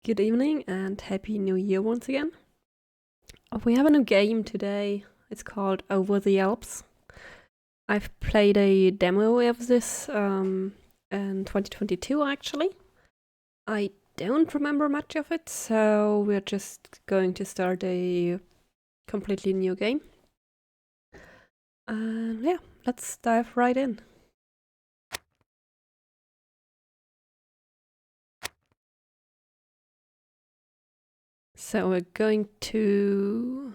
Good evening and Happy New Year once again. We have a new game today. It's called Over the Alps. I've played a demo of this in 2022 actually. I don't remember much of it, so we're just going to start a completely new game. And yeah, let's dive right in. So we're going to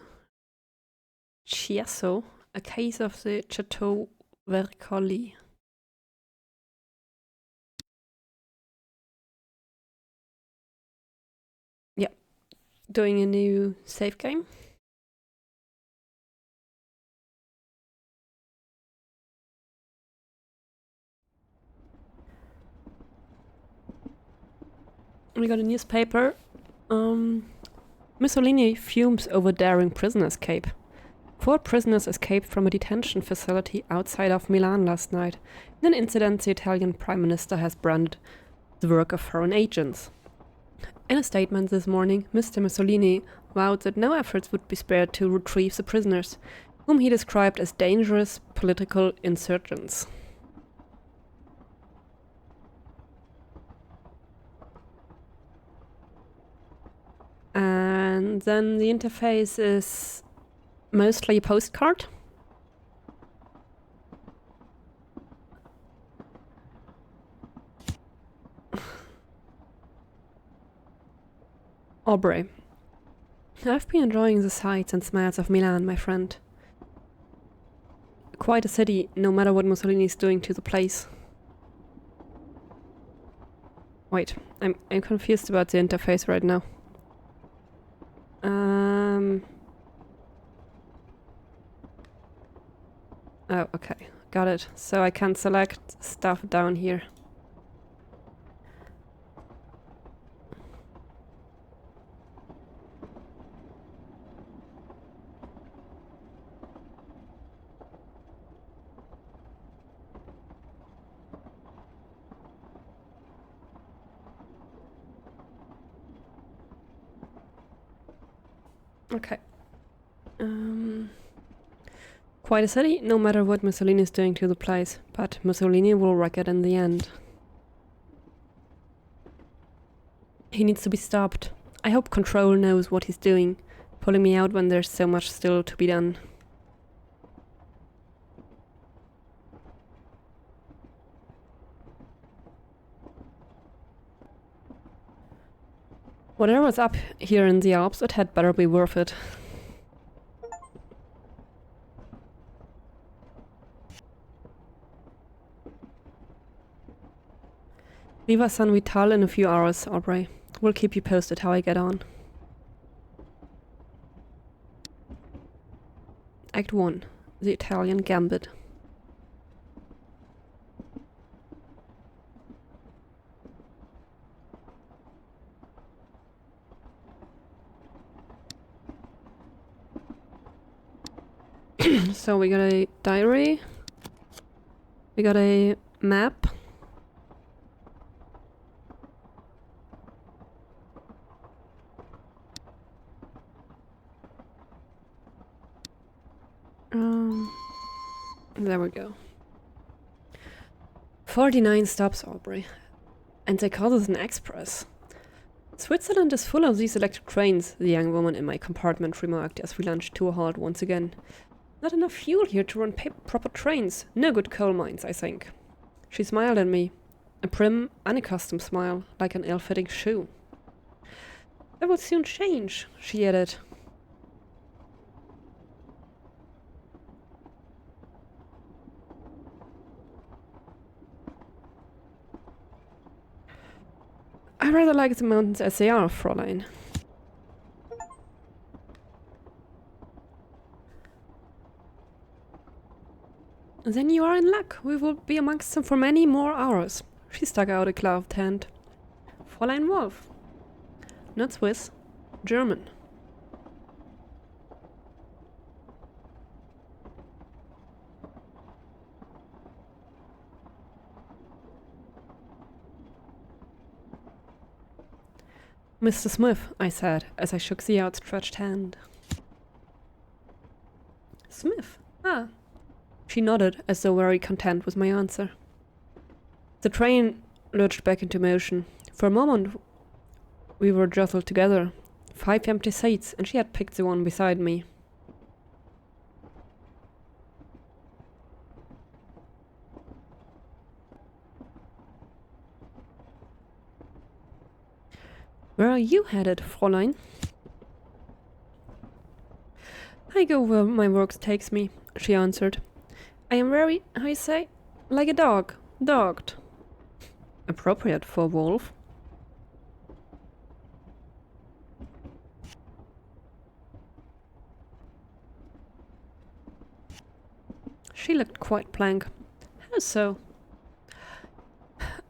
Chiasso, a case of the Chateau Vercoli. Yeah, doing a new save game. We got a newspaper. Mussolini fumes over daring prisoner escape. 4 prisoners escaped from a detention facility outside of Milan last night. In an incident, the Italian Prime Minister has branded the work of foreign agents. In a statement this morning, Mr. Mussolini vowed that no efforts would be spared to retrieve the prisoners, whom he described as dangerous political insurgents. And then the interface is mostly a postcard. Aubrey. I've been enjoying the sights and smells of Milan, my friend. Quite a city, no matter what Mussolini's doing to the place. Wait, I'm confused about the interface right now. Oh, okay. Got it. So I can select stuff down here. Okay. Quite a city, no matter what Mussolini is doing to the place, but Mussolini will wreck it in the end. He needs to be stopped. I hope Control knows what he's doing, pulling me out when there's so much still to be done. Whatever's up here in the Alps, it had better be worth it. Viva San Vital in a few hours, Aubrey. We'll keep you posted how I get on. Act 1. The Italian Gambit. So we got a diary. We got a map. There we go. 49 stops, Aubrey. And they call this an express. Switzerland is full of these electric trains, the young woman in my compartment remarked as we lunched to a halt once again. Not enough fuel here to run proper trains. No good coal mines, I think. She smiled at me. A prim, unaccustomed smile, like an ill-fitting shoe. That will soon change, she added. I rather like the mountains as they are, Fräulein. Then you are in luck. We will be amongst them for many more hours. She stuck out a gloved hand. Fräulein Wolf. Not Swiss. German. Mr. Smith, I said, as I shook the outstretched hand. Smith? Ah. She nodded, as though very content with my answer. The train lurched back into motion. For a moment, we were jostled together. 5 empty seats, and she had picked the one beside me. Where are you headed, Fräulein? I go where my work takes me, she answered. I am very, how you say, like a dog, dogged. Appropriate for a wolf. She looked quite blank. How so?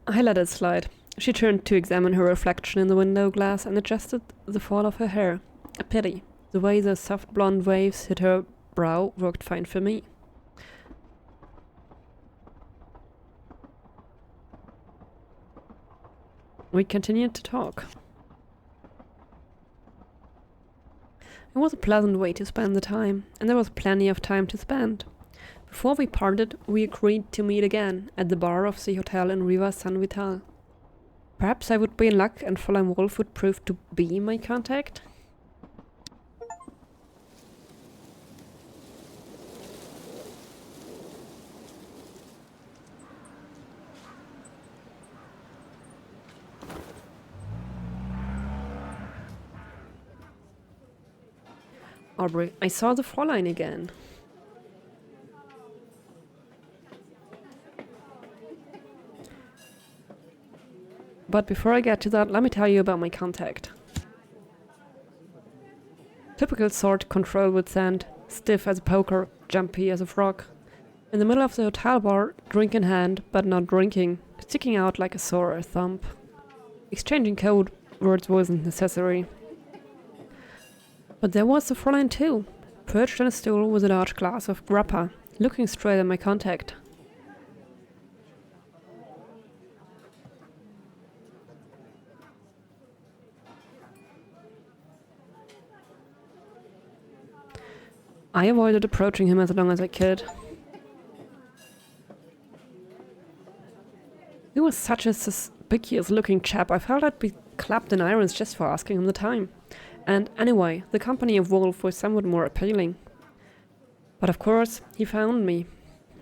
I let it slide. She turned to examine her reflection in the window glass and adjusted the fall of her hair. A pity. The way those soft blonde waves hit her brow worked fine for me. We continued to talk. It was a pleasant way to spend the time, and there was plenty of time to spend. Before we parted, we agreed to meet again at the bar of the hotel in Riva San Vital. Perhaps I would be in luck and Fräulein Wolf would prove to be my contact? Aubrey, I saw the Fräulein again. But before I get to that, let me tell you about my contact. Typical sword control with sand, stiff as a poker, jumpy as a frog. In the middle of the hotel bar, drink in hand, but not drinking, sticking out like a sore thumb. Exchanging code words wasn't necessary. But there was the Fräulein too, perched on a stool with a large glass of grappa, looking straight at my contact. I avoided approaching him as long as I could. He was such a suspicious-looking chap, I felt I'd be clapped in irons just for asking him the time. And anyway, the company of Wolf was somewhat more appealing. But of course, he found me.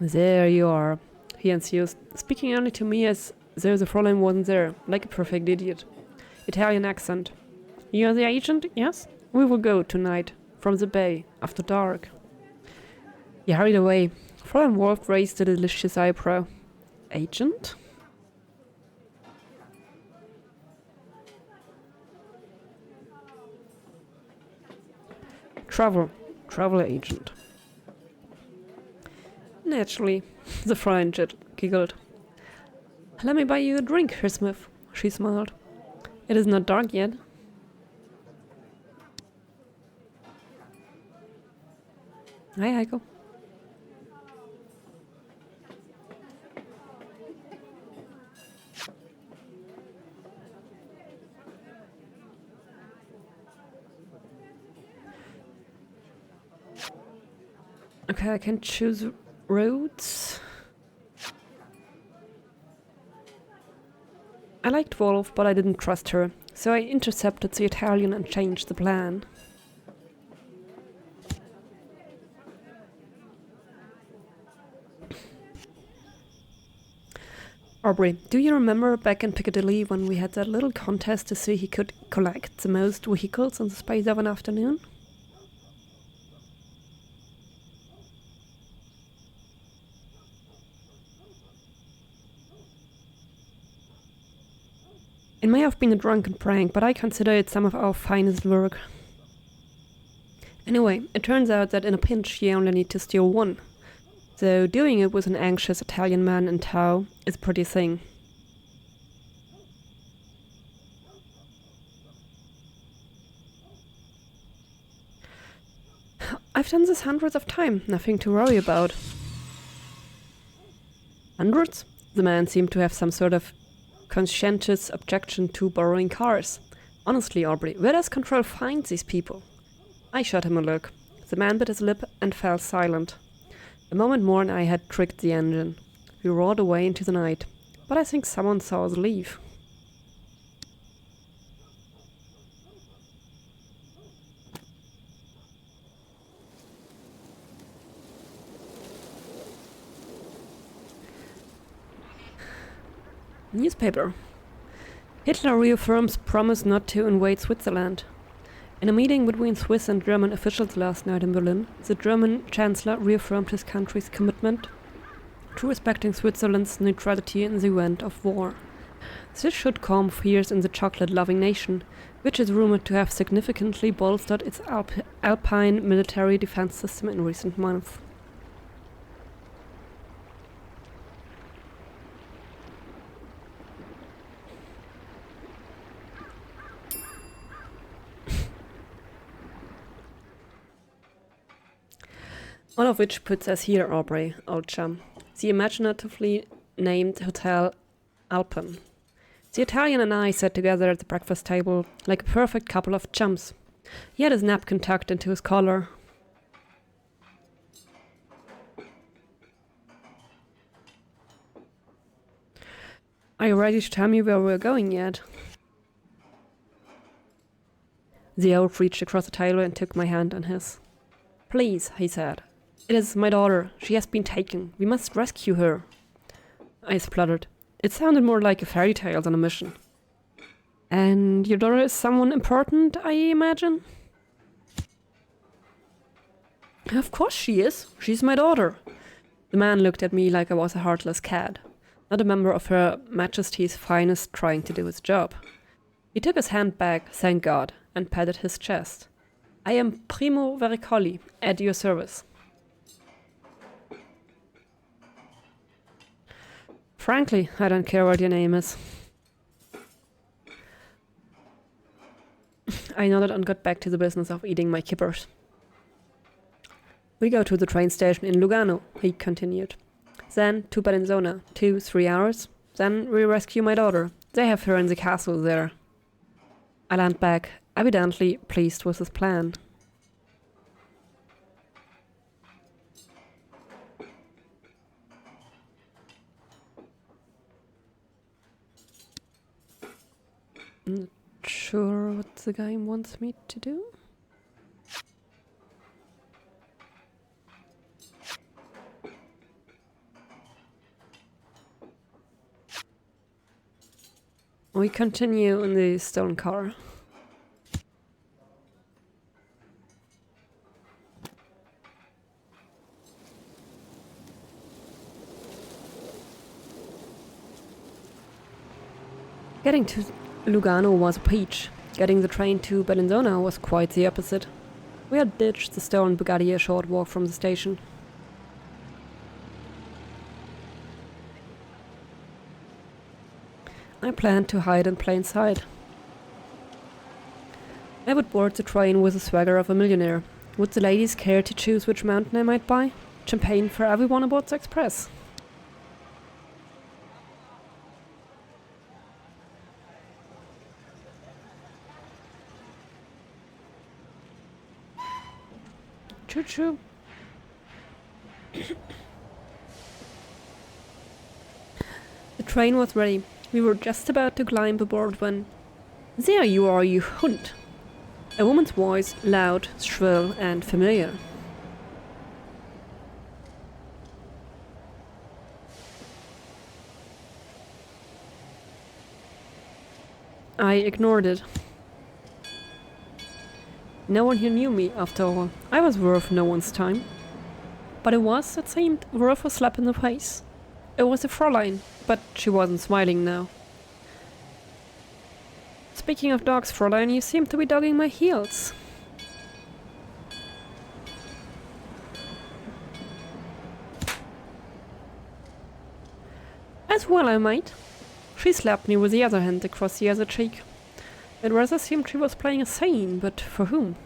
There you are, he enthused, speaking only to me as though the Fräulein wasn't there, like a perfect idiot. Italian accent. You're the agent, yes? We will go tonight. From the bay, after dark. He hurried away. Fräulein Wolf raised a delicious eyebrow. Agent? Travel agent. Naturally, the Fräulein giggled. Let me buy you a drink, Herr Smith, she smiled. It is not dark yet. Hi, Heiko. Okay, I can choose roads. I liked Wolf, but I didn't trust her, so I intercepted the Italian and changed the plan. Aubrey, do you remember back in Piccadilly when we had that little contest to see who could collect the most vehicles in the space of an afternoon? It may have been a drunken prank, but I consider it some of our finest work. Anyway, it turns out that in a pinch you only need to steal one. So doing it with an anxious Italian man in tow is a pretty thing. I've done this hundreds of times, nothing to worry about. Hundreds? The man seemed to have some sort of conscientious objection to borrowing cars. Honestly, Aubrey, where does Control find these people? I shot him a look. The man bit his lip and fell silent. A moment more and I had tricked the engine. We roared away into the night, but I think someone saw us leave. Newspaper. Hitler reaffirms promise not to invade Switzerland. In a meeting between Swiss and German officials last night in Berlin, the German Chancellor reaffirmed his country's commitment to respecting Switzerland's neutrality in the event of war. This should calm fears in the chocolate-loving nation, which is rumored to have significantly bolstered its Alpine military defense system in recent months. All of which puts us here, Aubrey, old chum. The imaginatively named Hotel Alpen. The Italian and I sat together at the breakfast table like a perfect couple of chums. He had his napkin tucked into his collar. Are you ready to tell me where we're going yet? The old reached across the table and took my hand in his. Please, he said. It is my daughter. She has been taken. We must rescue her. I spluttered. It sounded more like a fairy tale than a mission. And your daughter is someone important, I imagine? Of course she is. She's my daughter. The man looked at me like I was a heartless cad, not a member of Her Majesty's finest trying to do his job. He took his hand back, thank God, and patted his chest. I am Primo Vericoli, at your service. Frankly, I don't care what your name is. I nodded and got back to the business of eating my kippers. We go to the train station in Lugano, he continued. Then to Bellinzona, 2-3 hours. Then we rescue my daughter. They have her in the castle there. I leaned back, evidently pleased with his plan. Not sure what the guy wants me to do. We continue in the stolen car. Getting to Lugano was a peach. Getting the train to Bellinzona was quite the opposite. We had ditched the stolen Bugatti a short walk from the station. I planned to hide in plain sight. I would board the train with the swagger of a millionaire. Would the ladies care to choose which mountain I might buy? Champagne for everyone aboard the express. Choo-choo. The train was ready. We were just about to climb aboard when... There you are, you Hund! A woman's voice, loud, shrill, and familiar. I ignored it. No one here knew me, after all. I was worth no one's time. But it was, it seemed, worth a slap in the face. It was a Fräulein, but she wasn't smiling now. Speaking of dogs, Fräulein, you seem to be dogging my heels. As well I might. She slapped me with the other hand across the other cheek. It rather seemed she was playing a scene, but for whom?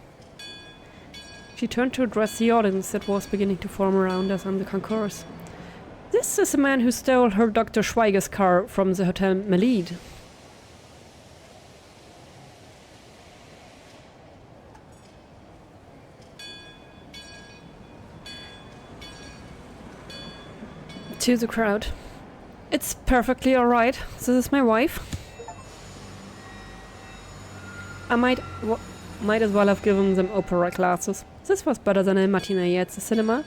She turned to address the audience that was beginning to form around us on the concourse. This is the man who stole her Dr. Schweiger's car from the Hotel Melide. to the crowd. It's perfectly alright. This is my wife. I might as well have given them opera classes. This was better than a matinee at the cinema.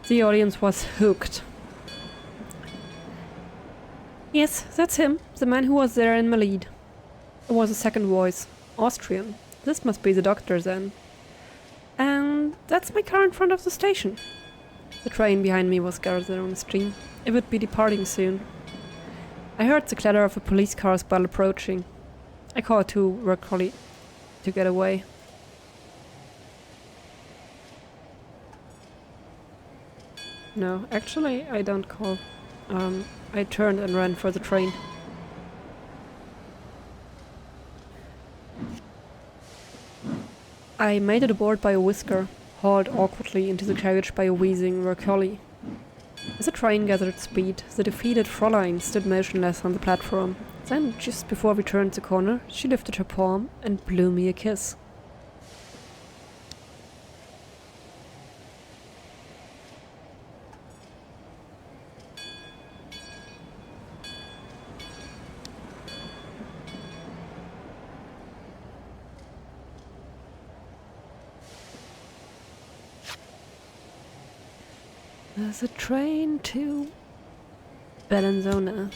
The audience was hooked. Yes, that's him, the man who was there in my lead. It was a second voice. Austrian. This must be the doctor then. And that's my car in front of the station. The train behind me was gathered on the stream. It would be departing soon. I heard the clatter of a police car's bell approaching. I called to work colleague to get away. No, actually I don't call. I turned and ran for the train. I made it aboard by a whisker, hauled awkwardly into the carriage by a wheezing Rocolli. As the train gathered speed, the defeated Fräulein stood motionless on the platform. Then, just before we turned the corner, she lifted her palm and blew me a kiss. There's a train to Bellinzona.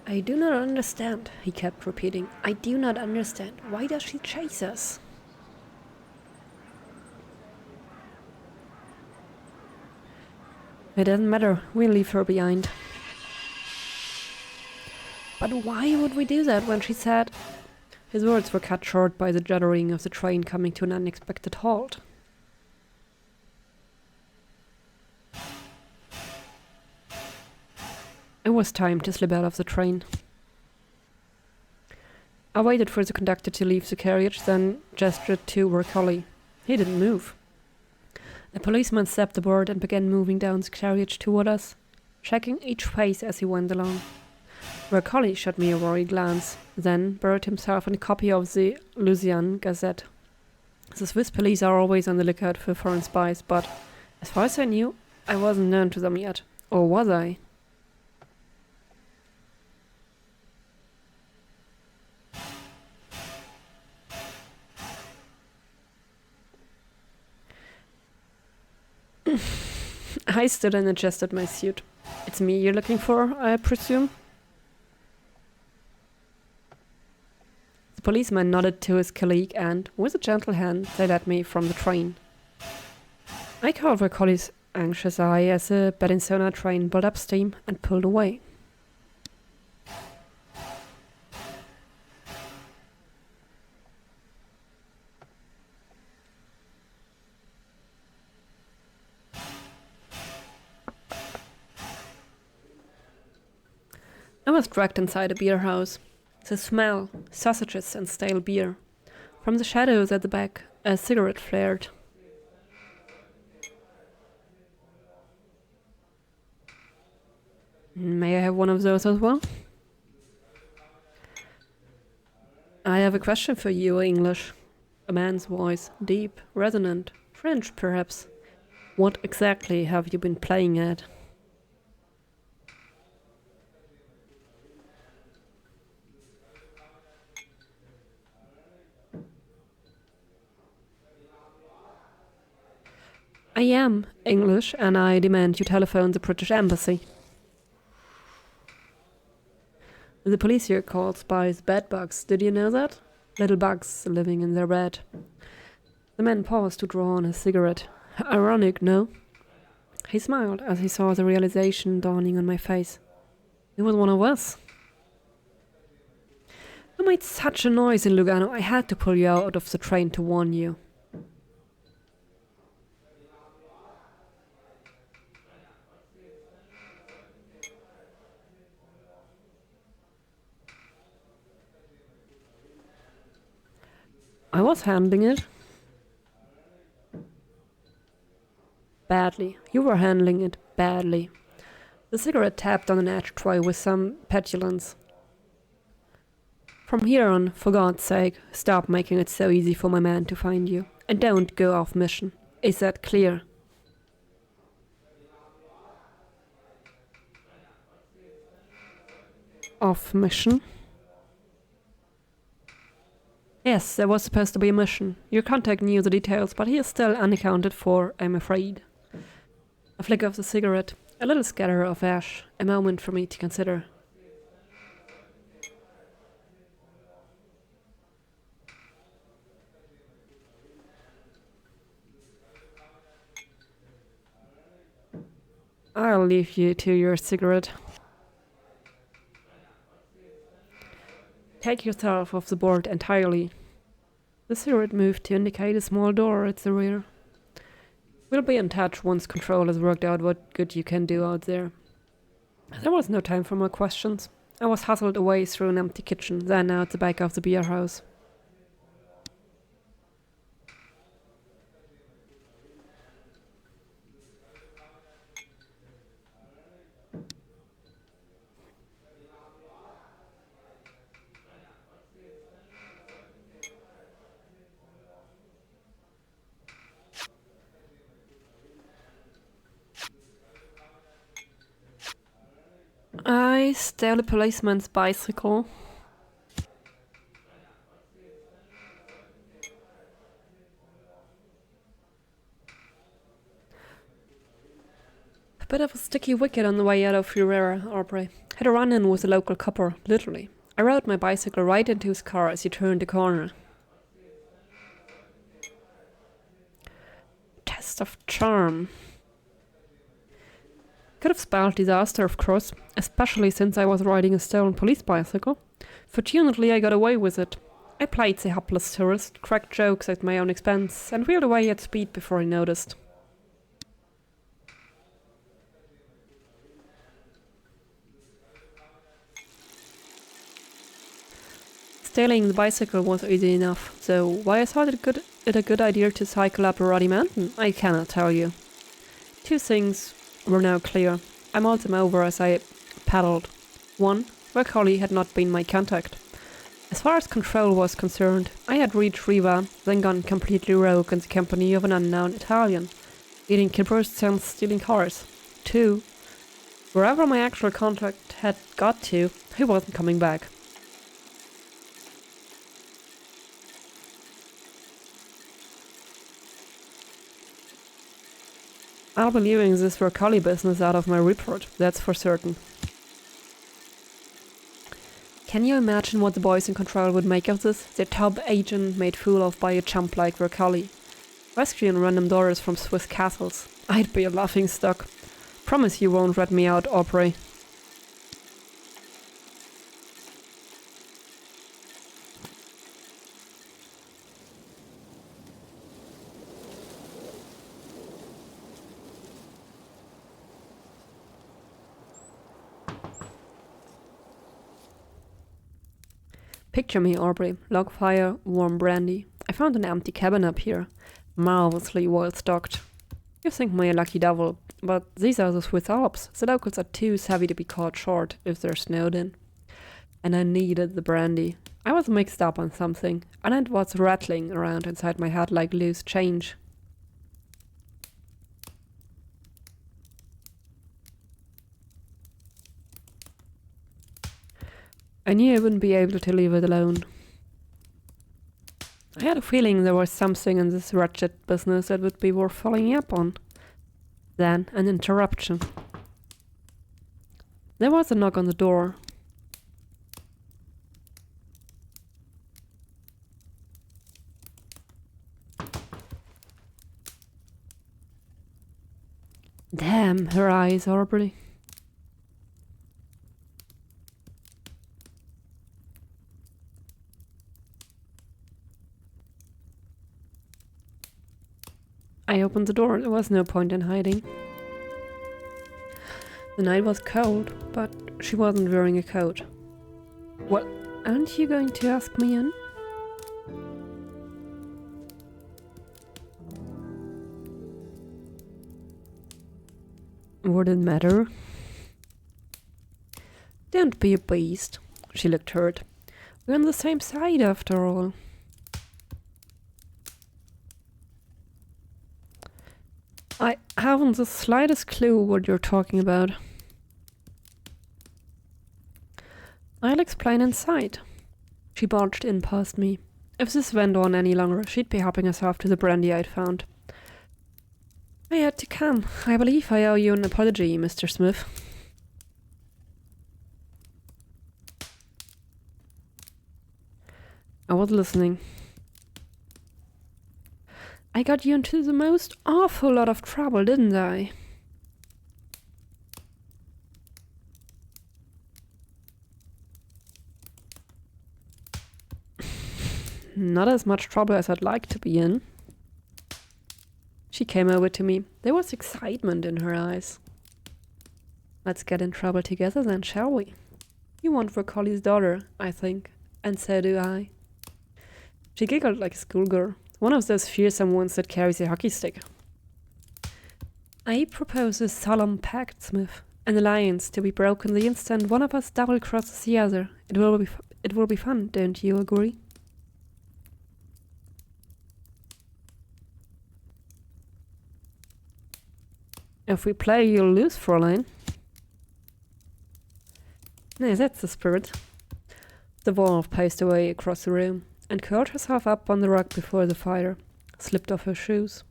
I do not understand, he kept repeating. I do not understand. Why does she chase us? It doesn't matter, we'll leave her behind. But why would we do that when she said... His words were cut short by the juddering of the train coming to an unexpected halt. It was time to slip out of the train. I waited for the conductor to leave the carriage, then gestured to Rocolli. He didn't move. A policeman stepped aboard and began moving down the carriage toward us, checking each face as he went along. Rocolli shot me a worried glance, then buried himself in a copy of the Lausanne Gazette. The Swiss police are always on the lookout for foreign spies, but as far as I knew, I wasn't known to them yet. Or was I? I stood and adjusted my suit. It's me you're looking for, I presume? The policeman nodded to his colleague and, with a gentle hand, they led me from the train. I caught Rocolli's anxious eye as the Bellinzona train built up steam and pulled away. I was dragged inside a beer house. The smell, sausages and stale beer. From the shadows at the back, a cigarette flared. May I have one of those as well? I have a question for you, English. A man's voice, deep, resonant, French perhaps. What exactly have you been playing at? I am English, and I demand you telephone the British Embassy. The police here called spies bedbugs, did you know that? Little bugs living in their bed. The man paused to draw on his cigarette. Ironic, no? He smiled as he saw the realization dawning on my face. He was one of us. You made such a noise in Lugano, I had to pull you out of the train to warn you. I was handling it. Badly. You were handling it badly. The cigarette tapped on an ashtray with some petulance. From here on, for God's sake, stop making it so easy for my man to find you. And don't go off mission. Is that clear? Off mission? Yes, there was supposed to be a mission. Your contact knew the details, but he is still unaccounted for, I'm afraid. A flick of the cigarette, a little scatter of ash, a moment for me to consider. I'll leave you to your cigarette. Take yourself off the board entirely. The cigarette moved to indicate a small door at the rear. We'll be in touch once Control has worked out what good you can do out there. There was no time for more questions. I was hustled away through an empty kitchen, then out the back of the beer house. I stole a policeman's bicycle. A bit of a sticky wicket on the way out of Ferrera, Aubrey. Had a run-in with a local copper, literally. I rode my bicycle right into his car as he turned the corner. Test of charm. Could have spelled disaster, of course, especially since I was riding a stolen police bicycle. Fortunately, I got away with it. I played the hapless tourist, cracked jokes at my own expense, and wheeled away at speed before he noticed. Stealing the bicycle was easy enough, so why I thought it a good idea to cycle up a ruddy mountain, I cannot tell you. Two things were now clear. I mulled them over as I paddled. One, Collie had not been my contact. As far as Control was concerned, I had reached Riva, then gone completely rogue in the company of an unknown Italian, eating kibbles and stealing cars. Two, wherever my actual contact had got to, he wasn't coming back. I'll be leaving this Collie business out of my report, that's for certain. Can you imagine what the boys in Control would make of this? Their top agent made fool of by a chump like Collie. Rescuing random daughters from Swiss castles. I'd be a laughing stock. Promise you won't rat me out, Aubrey. Picture me, Aubrey. Log fire, warm brandy. I found an empty cabin up here. Marvelously well stocked. You think me a lucky devil, but these are the Swiss Alps. The locals are too savvy to be caught short if they're snowed in. And I needed the brandy. I was mixed up on something, and it was rattling around inside my head like loose change. I knew I wouldn't be able to leave it alone. I had a feeling there was something in this wretched business that would be worth following up on. Then an interruption. There was a knock on the door. Damn, her eyes, Aubrey. I opened the door. There was no point in hiding. The night was cold, but she wasn't wearing a coat. What? Aren't you going to ask me in? Would it matter? Don't be a beast. She looked hurt. We're on the same side after all. I haven't the slightest clue what you're talking about. I'll explain inside. She barged in past me. If this went on any longer, she'd be helping herself to the brandy I'd found. I had to come. I believe I owe you an apology, Mr. Smith. I was listening. I got you into the most awful lot of trouble, didn't I? Not as much trouble as I'd like to be in. She came over to me. There was excitement in her eyes. Let's get in trouble together then, shall we? You want for Collie's daughter, I think, and so do I. She giggled like a schoolgirl, one of those fearsome ones that carries a hockey stick. I propose a solemn pact, Smith, an alliance to be broken the instant one of us double-crosses the other. It will be fun, don't you agree? If we play, you'll lose, Fräulein. No, that's the spirit. The dwarf paced away across the room and curled herself up on the rug before the fire, slipped off her shoes.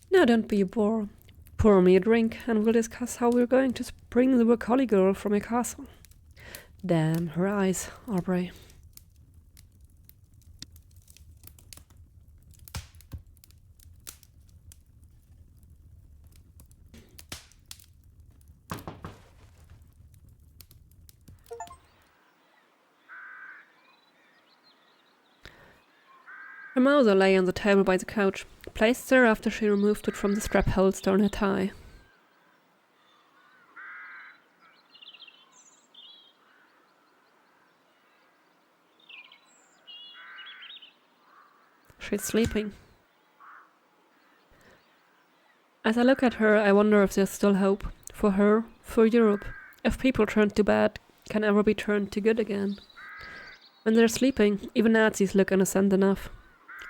Now don't be a bore. Pour me a drink and we'll discuss how we're going to bring the Collie girl from a castle. Damn her eyes, Aubrey. Her Mauser lay on the table by the couch, placed there after she removed it from the strap holster on her tie. She's sleeping. As I look at her, I wonder if there's still hope. For her, for Europe. If people turned to bad can ever be turned to good again. When they're sleeping, even Nazis look innocent enough.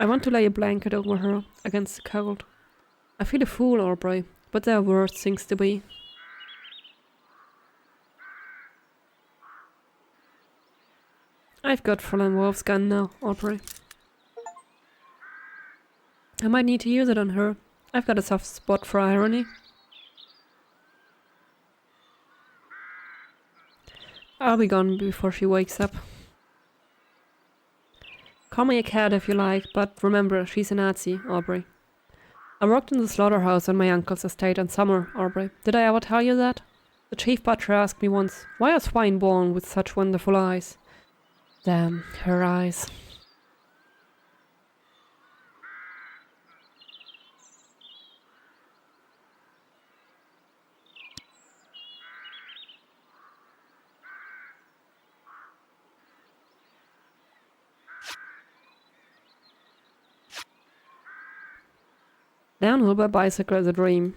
I want to lay a blanket over her against the cold. I feel a fool, Aubrey, but there are worse things to be. I've got Fräulein Wolf's gun now, Aubrey. I might need to use it on her. I've got a soft spot for irony. I'll be gone before she wakes up. Call me a cat if you like, but remember, she's a Nazi, Aubrey. I worked in the slaughterhouse on my uncle's estate in summer, Aubrey. Did I ever tell you that? The chief butcher asked me once, why are swine born with such wonderful eyes? Damn, her eyes. Downhill by bicycle is a dream.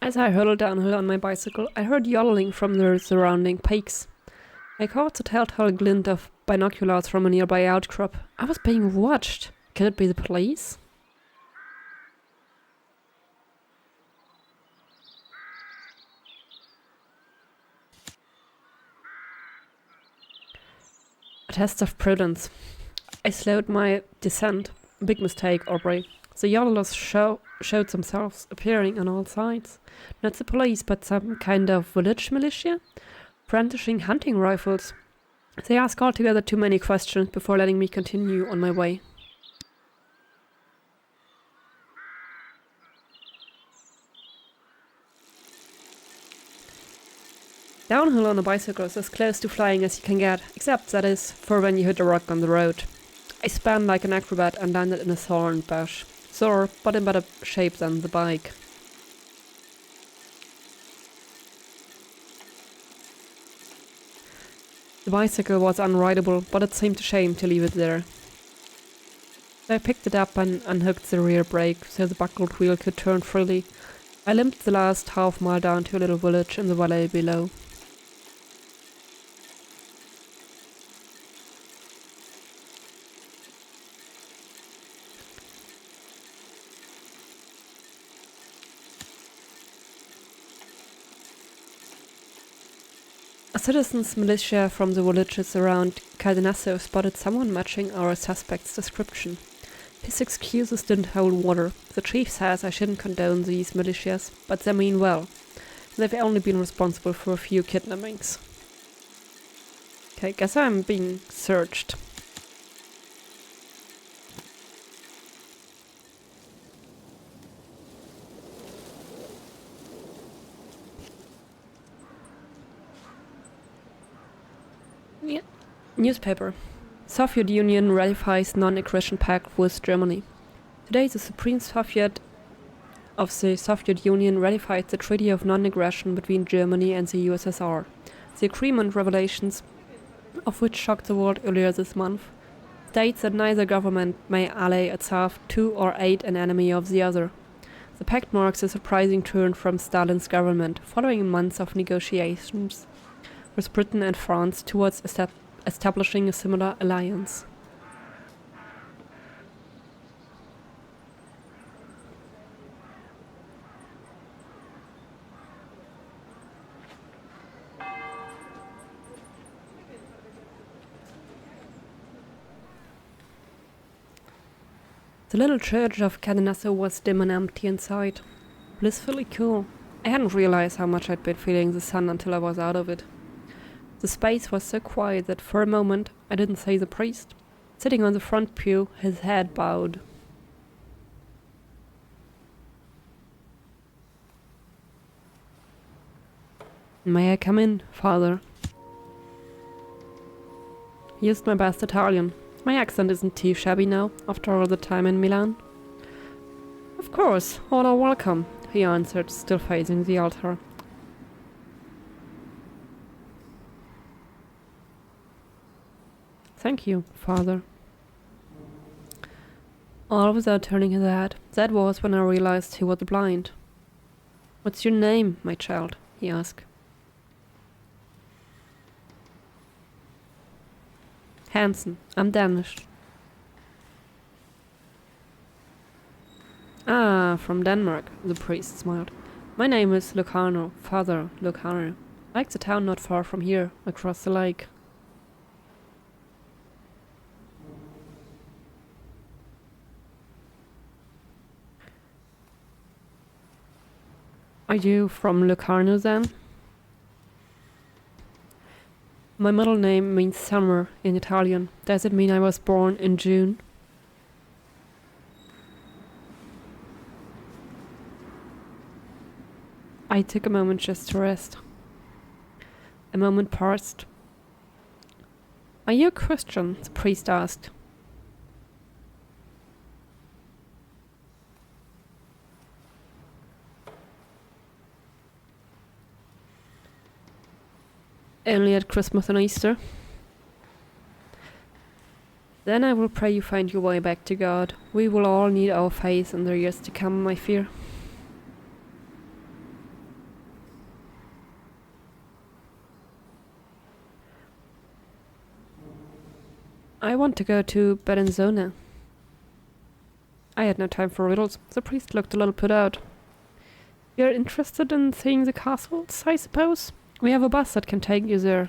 As I hurtled downhill on my bicycle, I heard yodeling from the surrounding peaks. I caught the telltale glint of binoculars from a nearby outcrop. I was being watched. Can it be the police? A test of prudence. I slowed my descent. Big mistake, Aubrey. The yodelers showed themselves appearing on all sides. Not the police, but some kind of village militia, brandishing hunting rifles. They ask altogether too many questions before letting me continue on my way. Downhill on a bicycle is as close to flying as you can get, except that is for when you hit a rock on the road. I spun like an acrobat and landed in a thorn bush. Sore, but in better shape than the bike. The bicycle was unrideable, but it seemed a shame to leave it there. I picked it up and unhooked the rear brake so the buckled wheel could turn freely. I limped the last half-mile down to a little village in the valley below. A citizens' militia from the villages around Caldenasso spotted someone matching our suspect's description. His excuses didn't hold water. The chief says I shouldn't condone these militias, but they mean well. They've only been responsible for a few kidnappings. Okay, guess I'm being searched. Yeah. Newspaper. Soviet Union ratifies non-aggression pact with Germany. Today the Supreme Soviet of the Soviet Union ratified the Treaty of Non-Aggression between Germany and the USSR. The agreement, revelations of which shocked the world earlier this month, states that neither government may ally itself to or aid an enemy of the other. The pact marks a surprising turn from Stalin's government, following months of negotiations with Britain and France towards establishing a similar alliance. The little church of Caldenasso was dim and empty inside. Blissfully cool. I hadn't realized how much I'd been feeling the sun until I was out of it. The space was so quiet that for a moment I didn't see the priest, sitting on the front pew, his head bowed. May I come in, Father? He used my best Italian. My accent isn't too shabby now, after all the time in Milan. Of course, all are welcome, he answered, still facing the altar. Thank you, Father. All without turning his head. That was when I realized he was blind. What's your name, my child? He asked. Hansen. I'm Danish. Ah, from Denmark, the priest smiled. My name is Locarno, Father Locarno. Like the town not far from here, across the lake. Are you from Locarno then? My middle name means summer in Italian. Does it mean I was born in June? I took a moment just to rest. A moment passed. Are you a Christian? The priest asked. Only at Christmas and Easter. Then I will pray you find your way back to God. We will all need our faith in the years to come, I fear. I want to go to Bellinzona. I had no time for riddles. The priest looked a little put out. You're interested in seeing the castles, I suppose? We have a bus that can take you there.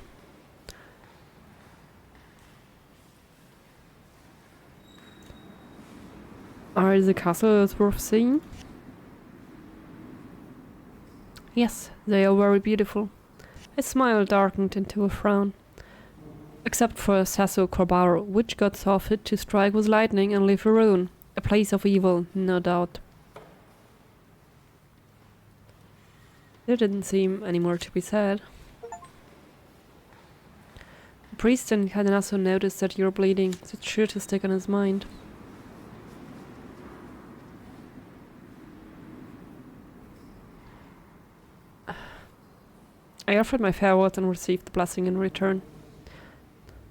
Are the castles worth seeing? Yes, they are very beautiful. His smile darkened into a frown. Except for Sasso Corbaro, which God saw fit to strike with lightning and leave a ruin. A place of evil, no doubt. There didn't seem any more to be said. The priest in Caldenasso noticed that you're bleeding. It's sure to stick on his mind. I offered my farewells and received the blessing in return.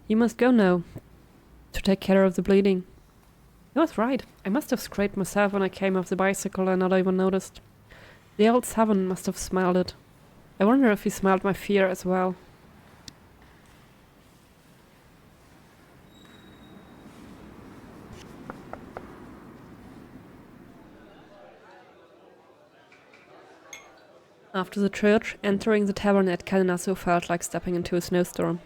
You must go now, to take care of the bleeding. He was right. I must have scraped myself when I came off the bicycle and not even noticed. The old savant must have smelled it. I wonder if he smelled my fear as well. After the church, entering the tavern at Calinasso felt like stepping into a snowstorm.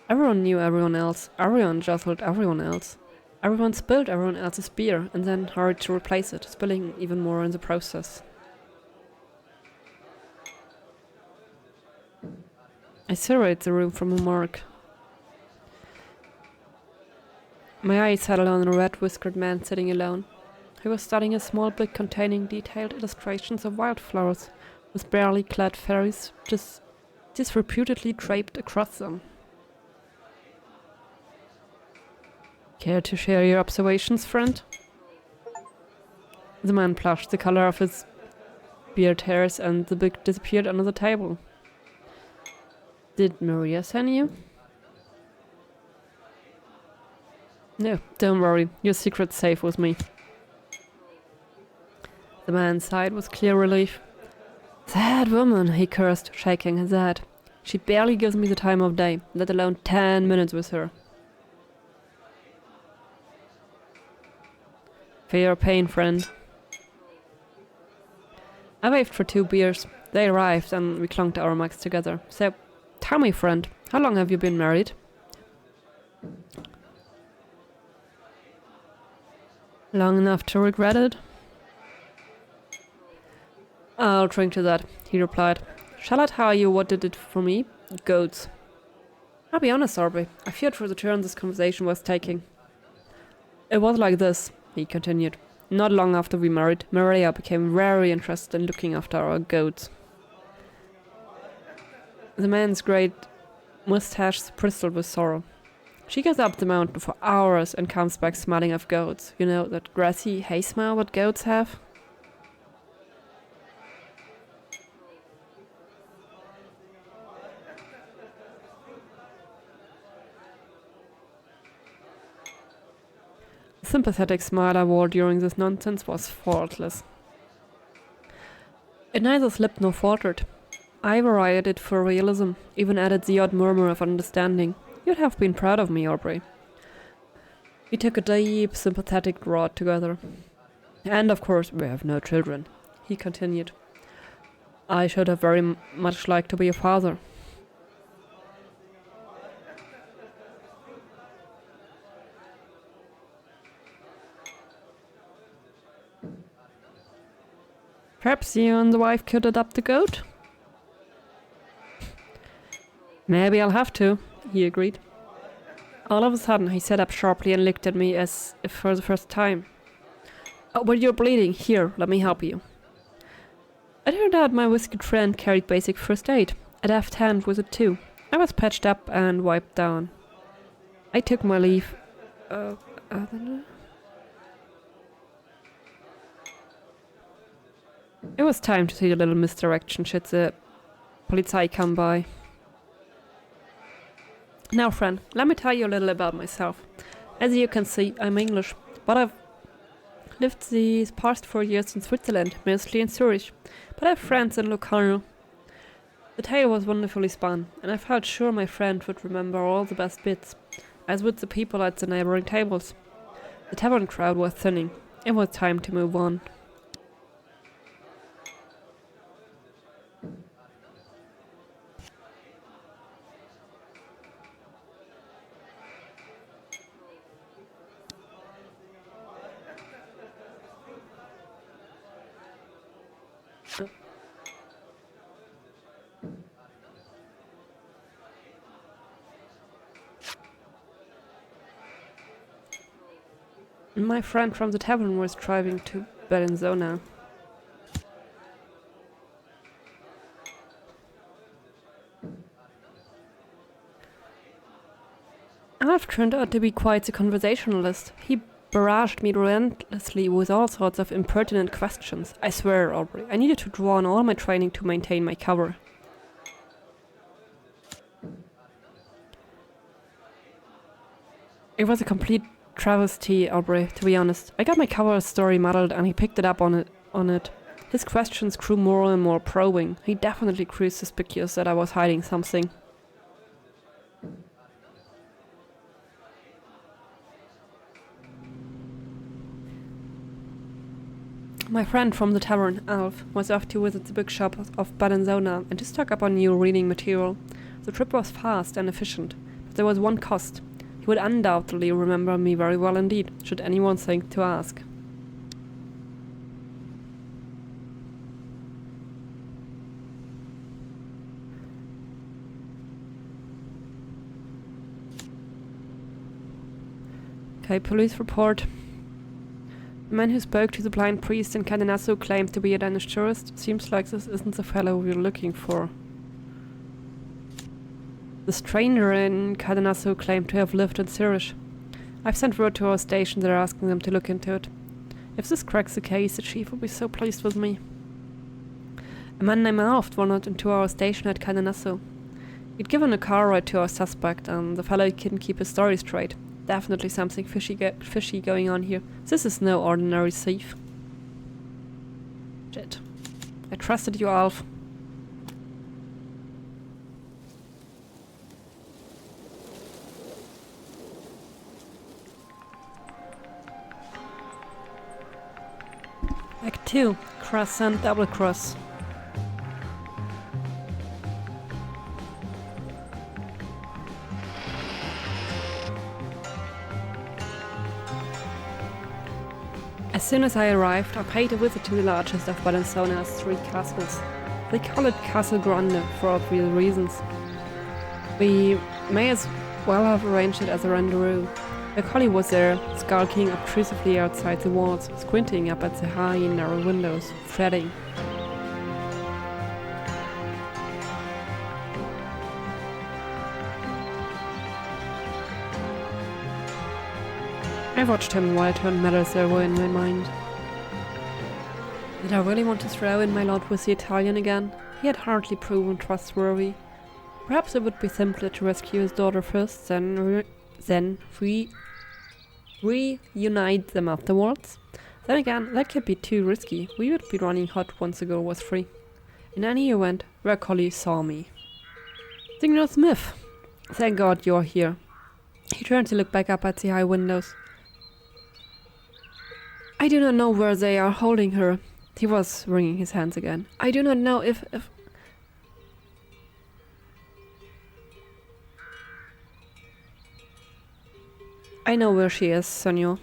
Everyone knew everyone else. Everyone jostled everyone else. Everyone spilled everyone else's beer and then hurried to replace it, spilling even more in the process. I surveyed the room from a morgue. My eyes settled on a red-whiskered man sitting alone. He was studying a small book containing detailed illustrations of wildflowers, with barely clad fairies just disreputedly draped across them. Care to share your observations, friend? The man blushed the color of his beard hairs and the book disappeared under the table. Did Maria send you? No, don't worry, your secret's safe with me. The man sighed with clear relief. That woman, he cursed, shaking his head. She barely gives me the time of day, let alone 10 minutes with her. Feel your pain, friend. I waved for 2 beers. They arrived and we clunked our mugs together. So, tell me, friend, how long have you been married? Long enough to regret it? I'll drink to that, he replied. Shall I tell you what did it for me? Goats. I'll be honest, Aubrey. I feared for the turn this conversation was taking. It was like this, he continued. Not long after we married, Maria became very interested in looking after our goats. The man's great mustache bristled with sorrow. She goes up the mountain for hours and comes back smelling of goats. You know, that grassy hay smell what goats have? The sympathetic smile I wore during this nonsense was faultless. It neither slipped nor faltered. I varied it for realism, even added the odd murmur of understanding. You'd have been proud of me, Aubrey. We took a deep, sympathetic draught together. And of course, we have no children, he continued. I should have very much liked to be a father. Perhaps you and the wife could adopt a goat? Maybe I'll have to, he agreed. All of a sudden he sat up sharply and looked at me as if for the first time. Oh, but you're bleeding. Here, let me help you. It turned out my whiskered friend carried basic first aid. A deft hand with it too. I was patched up and wiped down. I took my leave. It was time to see the little misdirection should the Polizei come by. Now, friend, let me tell you a little about myself. As you can see, I'm English, but I've lived these past 4 years in Switzerland, mostly in Zurich, but I have friends in Locarno. The tale was wonderfully spun, and I felt sure my friend would remember all the best bits, as would the people at the neighbouring tables. The tavern crowd was thinning. It was time to move on. My friend from the tavern was driving to Bellinzona. Alf turned out to be quite the conversationalist. He barraged me relentlessly with all sorts of impertinent questions. I swear, Aubrey, I needed to draw on all my training to maintain my cover. It was a complete travesty, Aubrey, to be honest. I got my cover story muddled and he picked it up on it. His questions grew more and more probing. He definitely grew suspicious that I was hiding something. My friend from the tavern, Alf, was off to visit the bookshop of Bellinzona and to stock up on new reading material. The trip was fast and efficient, but there was one cost. He would undoubtedly remember me very well indeed, should anyone think to ask. Okay, police report. The man who spoke to the blind priest in Cadenasso claimed to be a Danish tourist. Seems like this isn't the fellow we're looking for. The stranger in Cadenasso claimed to have lived in Zurich. I've sent word to our station there asking them to look into it. If this cracks the case, the chief will be so pleased with me. A man named Alft wandered into our station at Cadenasso. He'd given a car ride to our suspect, and the fellow couldn't keep his story straight. Definitely something fishy going on here. This is no ordinary thief. Shit. I trusted you, Alf. Act 2. Cross and double cross. As soon as I arrived, I paid a visit to the largest of Bellinzona's 3 castles. They call it Castle Grande for obvious reasons. We may as well have arranged it as a rendezvous. A collie was there, skulking obtrusively outside the walls, squinting up at the high and narrow windows, fretting. I watched him while I turned matters over in my mind. Did I really want to throw in my lot with the Italian again? He had hardly proven trustworthy. Perhaps it would be simpler to rescue his daughter first, then reunite them afterwards. Then again, that could be too risky. We would be running hot once the girl was free. In any event, their collie saw me. Signor Smith, thank God you're here. He turned to look back up at the high windows. I do not know where they are holding her. He was wringing his hands again. I do not know if... I know where she is, Sonio.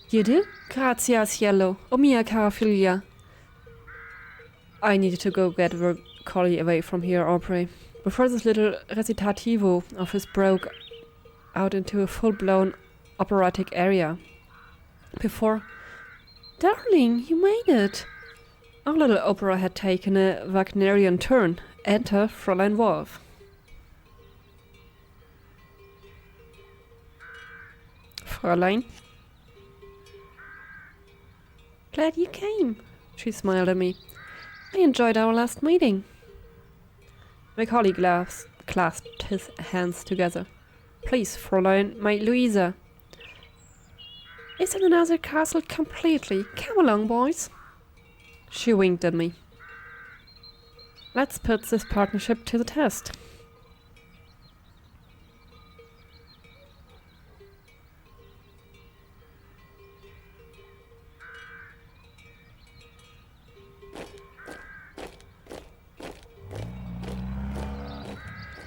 You do? Grazie al cielo. O mia cara figlia. I needed to go get the collie away from here, Aubrey. Before this little recitativo of his broke out into a full-blown operatic aria. Before... Darling, you made it! Our little opera had taken a Wagnerian turn. Enter Fräulein Wolf. Fräulein? Glad you came, she smiled at me. I enjoyed our last meeting. My colleague clasped his hands together. Please, Fräulein, my Louisa. Is in another castle completely. Come along, boys. She winked at me. Let's put this partnership to the test.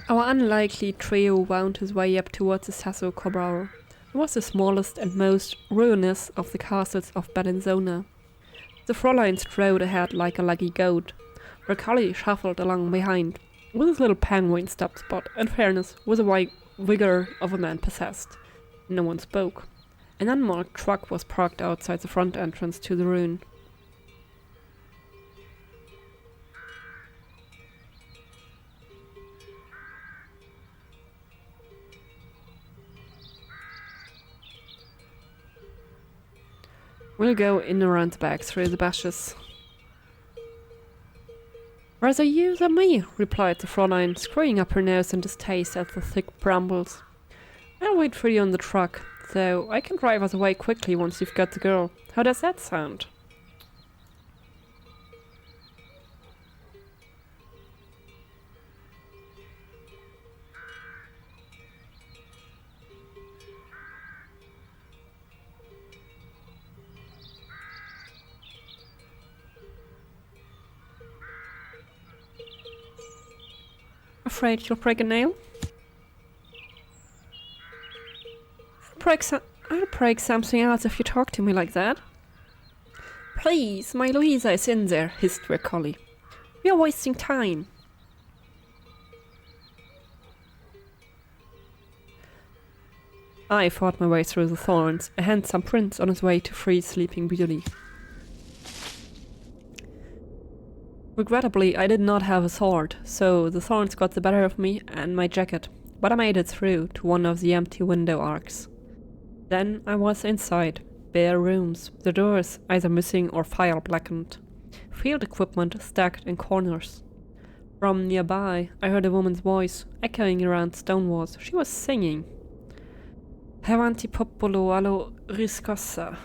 Our unlikely trio wound his way up towards the Sasso Cobraro. It was the smallest and most ruinous of the castles of Bellinzona. The Fräulein strode ahead like a lucky goat. Her collie shuffled along behind, with his little penguin stub spot, in fairness, with the vigor of a man possessed. No one spoke. An unmarked truck was parked outside the front entrance to the ruin. We'll go in around the back through the bushes. Rather you than me, replied the Fräulein, screwing up her nose in distaste at the thick brambles. I'll wait for you on the truck, so I can drive us away quickly once you've got the girl. How does that sound? Afraid you'll break a nail? I'll break something else if you talk to me like that. Please, my Louisa is in there, hissed their collie. We are wasting time. I fought my way through the thorns, a handsome prince on his way to free Sleeping Beauty. Regrettably, I did not have a sword, so the thorns got the better of me and my jacket, but I made it through to one of the empty window arcs. Then I was inside. Bare rooms, the doors either missing or fire blackened. Field equipment stacked in corners. From nearby, I heard a woman's voice, echoing around stone walls. She was singing. Avanti popolo allo riscossa.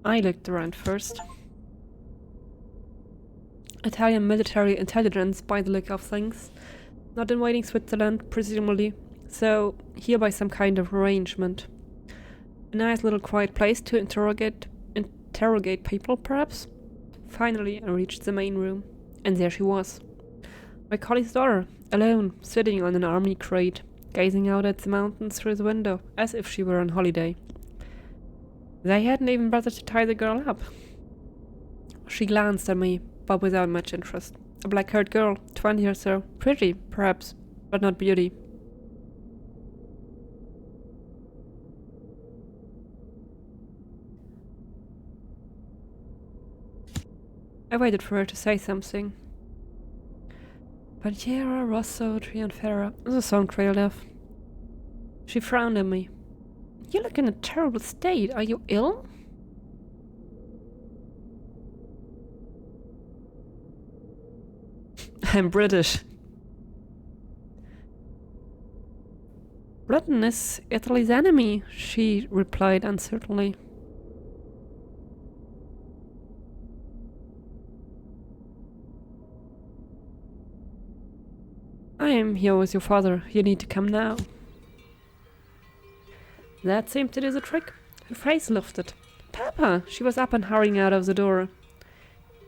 I looked around first. Italian military intelligence by the look of things. Not invading Switzerland, presumably, so here by some kind of arrangement. A nice little quiet place to interrogate people, perhaps? Finally, I reached the main room, and there she was. My collie's daughter, alone, sitting on an army crate, gazing out at the mountains through the window, as if she were on holiday. They hadn't even bothered to tie the girl up. She glanced at me, but without much interest. A black-haired girl, 20 or so. Pretty, perhaps, but not beauty. I waited for her to say something. Bandiera, Rosso, Triunfera, the song trailed off. She frowned at me. You look in a terrible state. Are you ill? I'm British. Britain is Italy's enemy, she replied uncertainly. I am here with your father. You need to come now. That seemed to do the trick. Her face lifted. Papa! She was up and hurrying out of the door.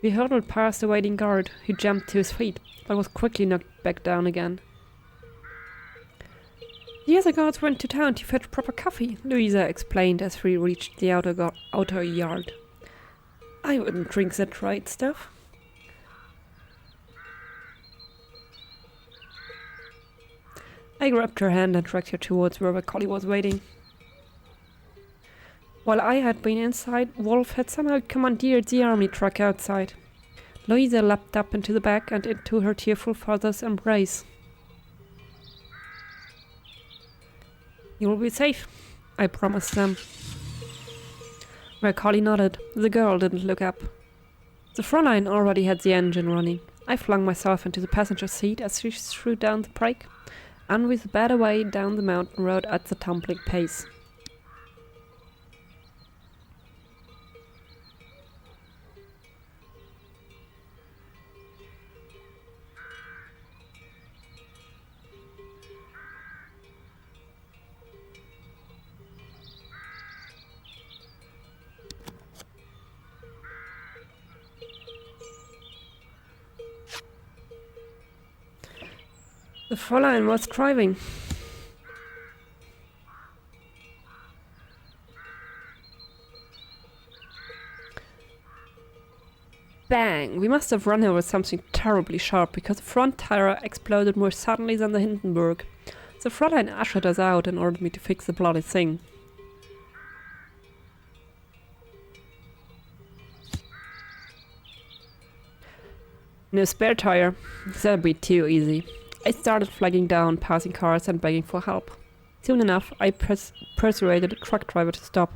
We hurtled past the waiting guard, who jumped to his feet, but was quickly knocked back down again. The other guards went to town to fetch proper coffee, Louisa explained as we reached the outer yard. I wouldn't drink that dried stuff. I grabbed her hand and dragged her towards where my collie was waiting. While I had been inside, Wolf had somehow commandeered the army truck outside. Louisa leapt up into the back and into her tearful father's embrace. You will be safe, I promised them. My collie nodded. The girl didn't look up. The Fräulein already had the engine running. I flung myself into the passenger seat as she threw down the brake, and we sped away down the mountain road at the tumbling pace. The Fräulein was driving. Bang! We must have run over something terribly sharp because the front tire exploded more suddenly than the Hindenburg. The Fräulein ushered us out and ordered me to fix the bloody thing. No spare tire. That'd be too easy. I started flagging down passing cars and begging for help. Soon enough, I persuaded a truck driver to stop,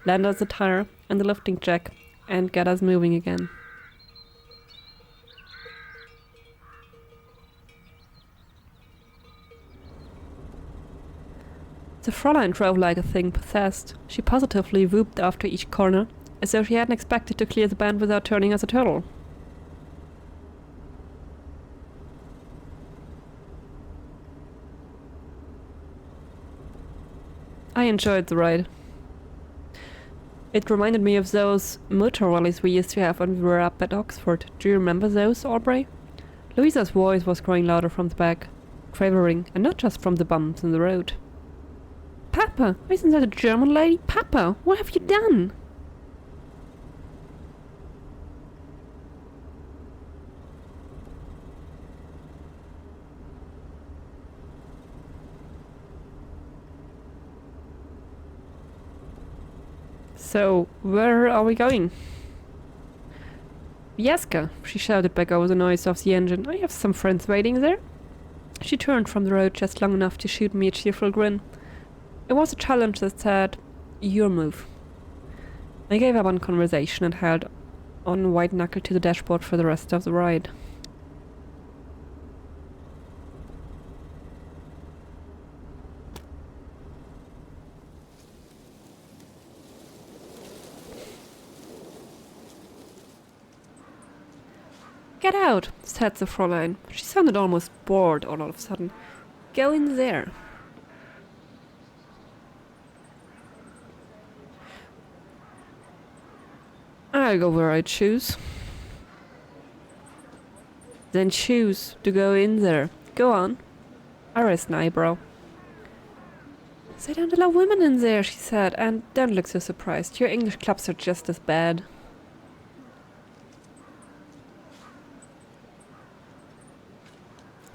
landed the tire and the lifting jack, and get us moving again. The Fräulein drove like a thing possessed. She positively whooped after each corner, as though she hadn't expected to clear the bend without turning as a turtle. I enjoyed the ride. It reminded me of those motor rallies we used to have when we were up at Oxford. Do you remember those, Aubrey? Louisa's voice was growing louder from the back, quavering, and not just from the bumps in the road. Papa, isn't that a German lady? Papa, what have you done? So, where are we going? Jeska, she shouted back over the noise of the engine. I have some friends waiting there. She turned from the road just long enough to shoot me a cheerful grin. It was a challenge that said, your move. I gave up on conversation and held on white-knuckled to the dashboard for the rest of the ride. Get out, said the Fräulein. She sounded almost bored all of a sudden. Go in there. I'll go where I choose. Then choose to go in there. Go on. I raised an eyebrow. They don't allow women in there, she said, and don't look so surprised. Your English clubs are just as bad.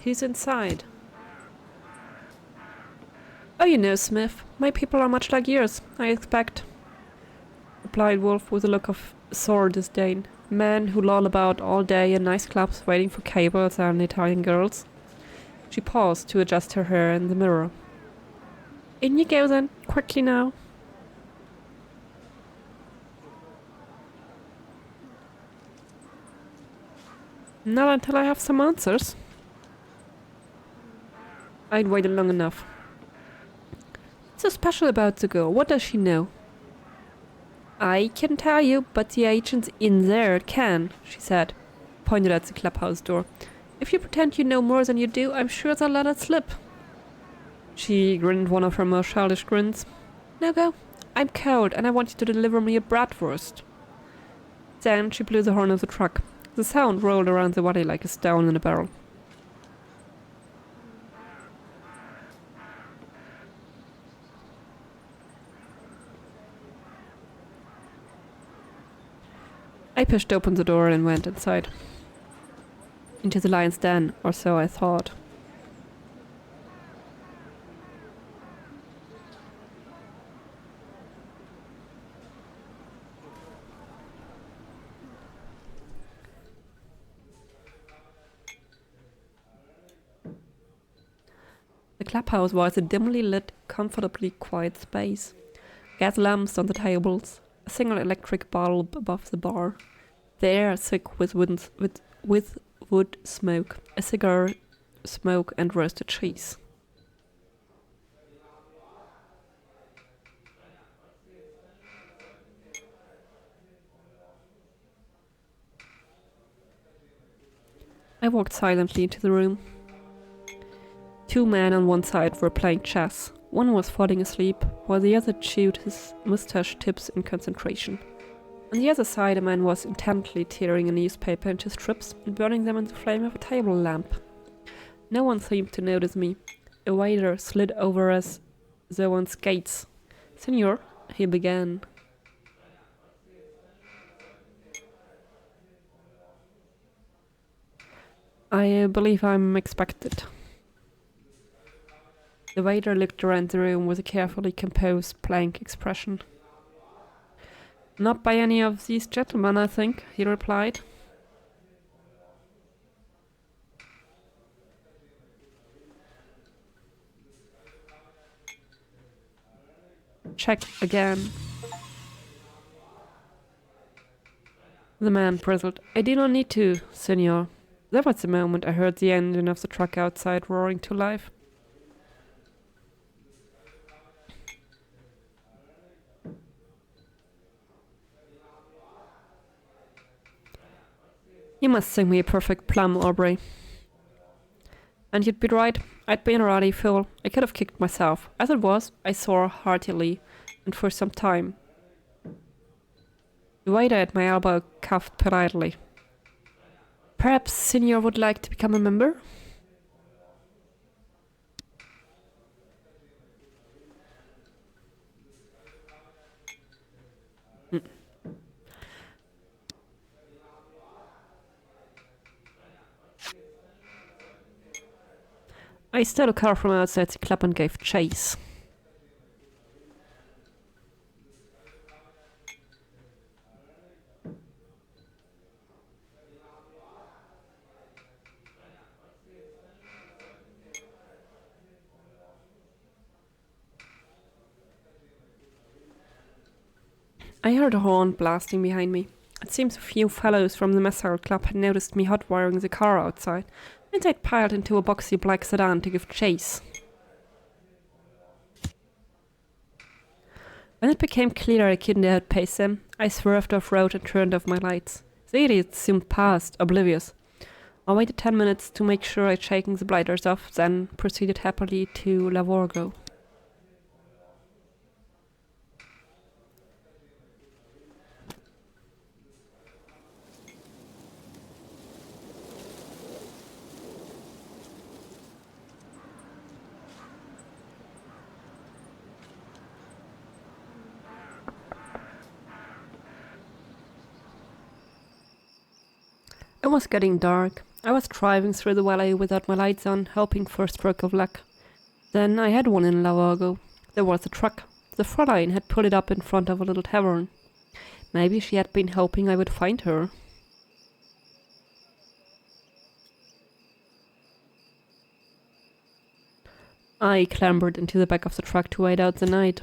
Who's inside? Oh, you know, Smith. My people are much like yours, I expect, replied Wolf with a look of sore disdain. Men who loll about all day in nice clubs waiting for cables and Italian girls. She paused to adjust her hair in the mirror. In you go then, quickly now. Not until I have some answers. I'd waited long enough. What's so special about the girl? What does she know? I can tell you, but the agents in there can, she said, pointed at the clubhouse door. If you pretend you know more than you do, I'm sure they'll let it slip. She grinned one of her more childish grins. Now go. I'm cold, and I want you to deliver me a bratwurst. Then she blew the horn of the truck. The sound rolled around the valley like a stone in a barrel. I pushed open the door and went inside. Into the lion's den, or so I thought. The clubhouse was a dimly lit, comfortably quiet space. Gas lamps on the tables, a single electric bulb above the bar. The air thick with wood smoke, a cigar smoke and roasted cheese. I walked silently into the room. Two men on one side were playing chess. One was falling asleep, while the other chewed his mustache tips in concentration. On the other side, a man was intently tearing a newspaper into strips and burning them in the flame of a table lamp. No one seemed to notice me. A waiter slid over us though on skates. Senor, he began. I believe I'm expected. The waiter looked around the room with a carefully composed, blank expression. Not by any of these gentlemen, I think, he replied. Check again. The man bristled. I do not need to, senor. That was the moment I heard the engine of the truck outside roaring to life. You must sing me a perfect plum, Aubrey. And you'd be right. I'd been a ruddy fool. I could have kicked myself. As it was, I swore heartily, and for some time. The waiter at my elbow coughed politely. Perhaps Senior would like to become a member? I stole a car from outside the club and gave chase. I heard a horn blasting behind me. It seems a few fellows from the missile club had noticed me hot-wiring the car outside, and they'd piled into a boxy black sedan to give chase. When it became clear I couldn't outpace them, I swerved off-road and turned off my lights. The idiots soon passed, oblivious. I waited 10 minutes to make sure I'd shaken the blinders off, then proceeded happily to Lavorgo. It was getting dark. I was driving through the valley without my lights on, hoping for a stroke of luck. Then I had one in Lavorgo. There was a truck. The Fräulein had pulled it up in front of a little tavern. Maybe she had been hoping I would find her. I clambered into the back of the truck to wait out the night.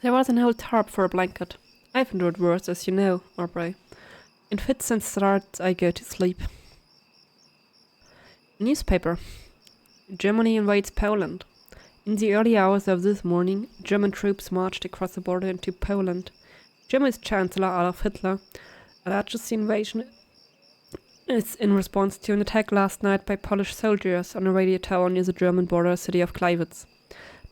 There was an old tarp for a blanket. I've endured worse, as you know, Aubrey. In fits and starts, I go to sleep. Newspaper. Germany invades Poland. In the early hours of this morning, German troops marched across the border into Poland. Germany's Chancellor Adolf Hitler alleged the invasion is in response to an attack last night by Polish soldiers on a radio tower near the German border city of Gliwice.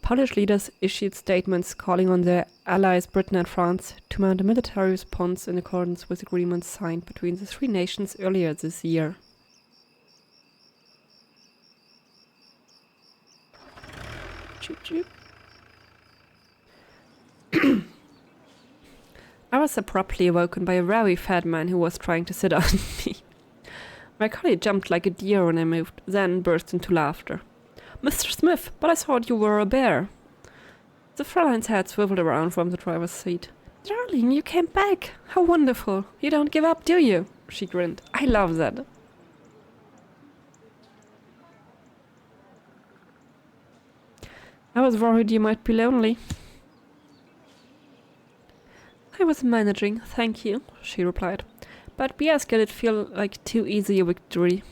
Polish leaders issued statements calling on their allies Britain and France to mount a military response in accordance with agreements signed between the three nations earlier this year. Choop choop. I was abruptly awoken by a very fat man who was trying to sit on me. My collie jumped like a deer when I moved, then burst into laughter. Mr. Smith, but I thought you were a bear. The Fräulein's head swiveled around from the driver's seat. Darling, you came back. How wonderful. You don't give up, do you? She grinned. I love that. I was worried you might be lonely. I was managing, thank you, she replied. But Biaska did feel like too easy a victory.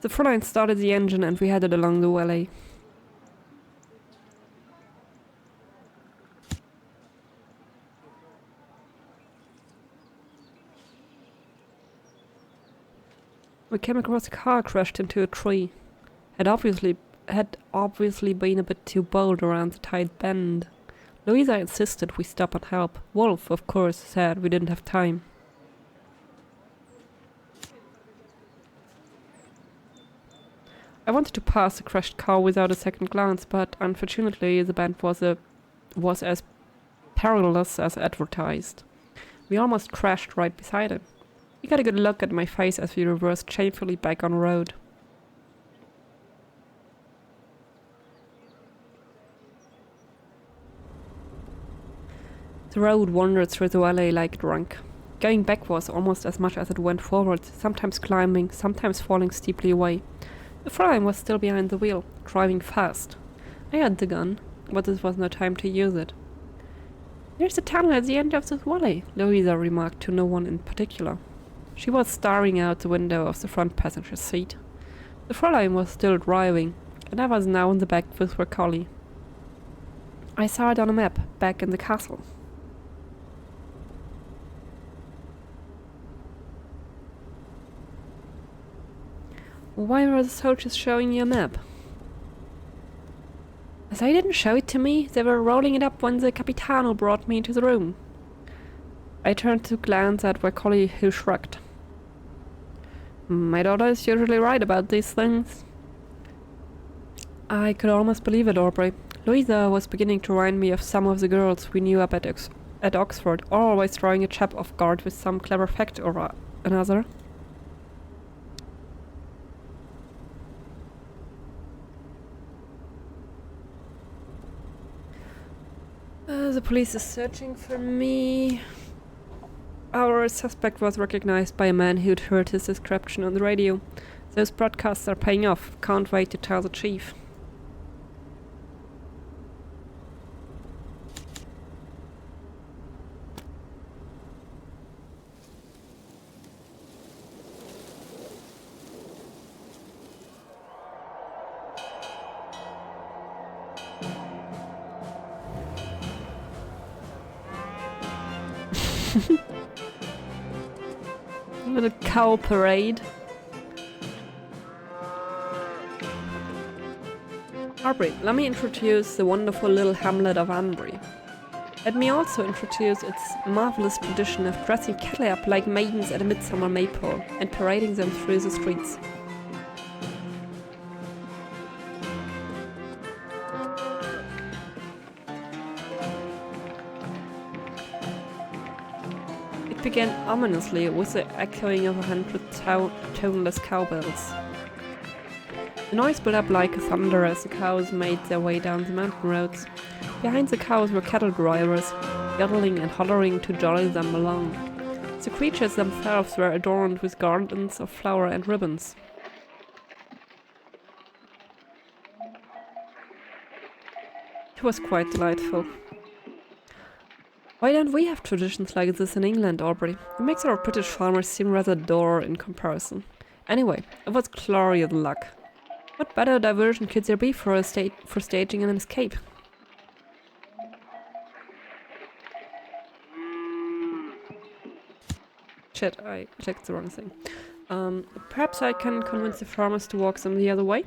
The Fräulein started the engine and we headed along the valley. We came across a car crashed into a tree. Had obviously been a bit too bold around the tight bend. Louisa insisted we stop and help. Wolf, of course, said we didn't have time. I wanted to pass the crashed car without a second glance, but unfortunately the bend was as perilous as advertised. We almost crashed right beside it. He got a good look at my face as we reversed shamefully back on the road. The road wandered through the valley like a drunk. Going back was almost as much as it went forward, sometimes climbing, sometimes falling steeply away. The Fräulein was still behind the wheel, driving fast. I had the gun, but this was no time to use it. There's a tunnel at the end of this valley, Louisa remarked to no one in particular. She was staring out the window of the front passenger seat. The Fräulein was still driving, and I was now in the back with her collie. I saw it on a map, back in the castle. Why were the soldiers showing you a map? As they didn't show it to me, they were rolling it up when the Capitano brought me into the room. I turned to glance at my colleague, who shrugged. My daughter is usually right about these things. I could almost believe it, Aubrey. Louisa was beginning to remind me of some of the girls we knew up at Oxford, always throwing a chap off guard with some clever fact or another. The police is searching for me. Our suspect was recognized by a man who'd heard his description on the radio. Those broadcasts are paying off. Can't wait to tell the chief. Little cow parade. Aubrey, let me introduce the wonderful little hamlet of Ambry. Let me also introduce its marvelous tradition of dressing cattle up like maidens at a midsummer maypole and parading them through the streets. It began ominously with the echoing of 100 toneless cowbells. The noise built up like a thunder as the cows made their way down the mountain roads. Behind the cows were cattle drivers, yodeling and hollering to jolly them along. The creatures themselves were adorned with garlands of flower and ribbons. It was quite delightful. Why don't we have traditions like this in England, Aubrey? It makes our British farmers seem rather dour in comparison. Anyway, it was glorious luck. What better diversion could there be for staging an escape? Shit, I clicked the wrong thing. Perhaps I can convince the farmers to walk them the other way?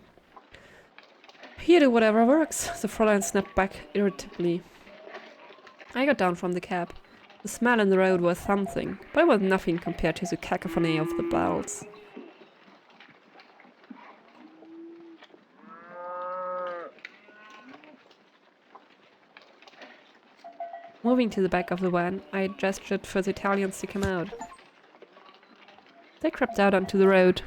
You do whatever works, the Fräulein snapped back irritably. I got down from the cab. The smell in the road was something, but it was nothing compared to the cacophony of the bells. Moving to the back of the van, I gestured for the Italians to come out. They crept out onto the road.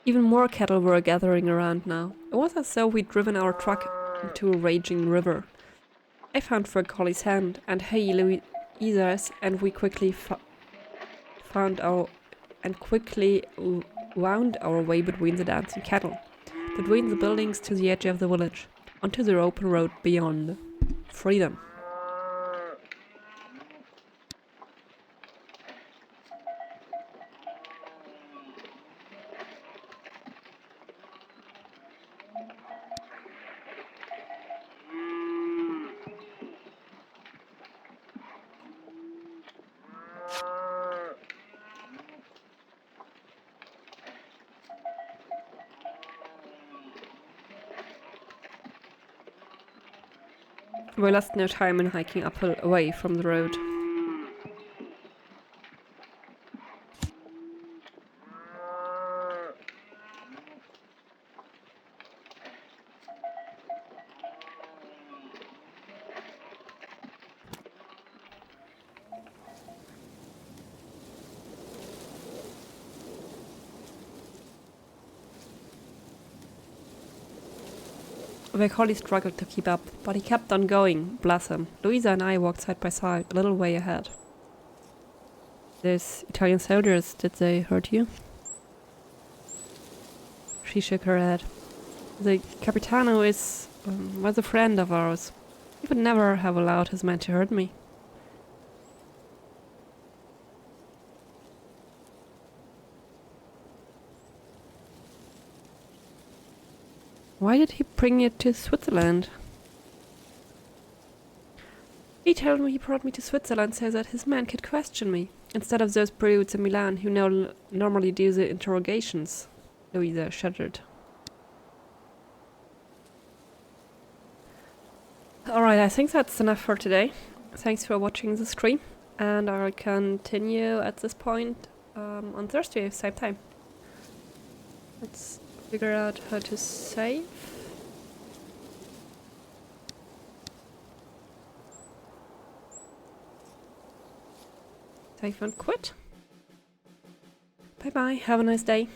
Even more cattle were gathering around now. It was as though we'd driven our truck into a raging river. I found Fur Collie's hand and hey Louisa's, and we quickly wound our way between the dancing cattle, between the buildings to the edge of the village, onto the open road beyond. Freedom. We lost no time in hiking uphill away from the road. The collie struggled to keep up, but he kept on going, bless him. Louisa and I walked side by side, a little way ahead. Those Italian soldiers, did they hurt you? She shook her head. The Capitano was a friend of ours. He would never have allowed his men to hurt me. Why did he bring you to Switzerland? He told me he brought me to Switzerland so that his men could question me, instead of those brutes in Milan who normally do the interrogations. Louisa shuddered. Alright, I think that's enough for today. Thanks for watching the stream, and I'll continue at this point on Thursday, same time. Let's figure out how to save. Save and quit. Bye bye, have a nice day.